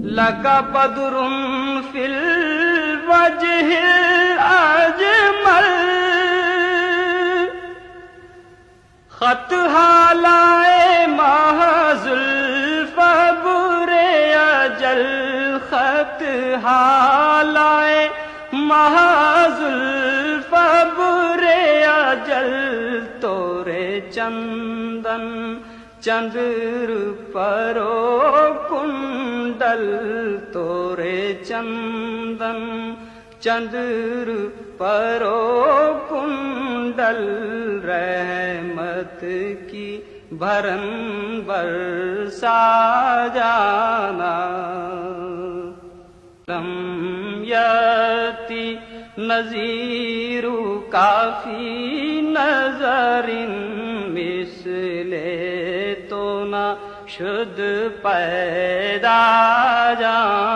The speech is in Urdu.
لک بدر فی الوجہ الاجمل خط حالائے محض الفبر اجل خط حالائے محض الفبر اجل تورے چندن چندر پرو کنڈل تورے چندن چندر پرو کنڈل رحمت کی بھرن برسا جانا لم یاتی نذیر کافی نظر مثل تو نہ شد پیدا جانا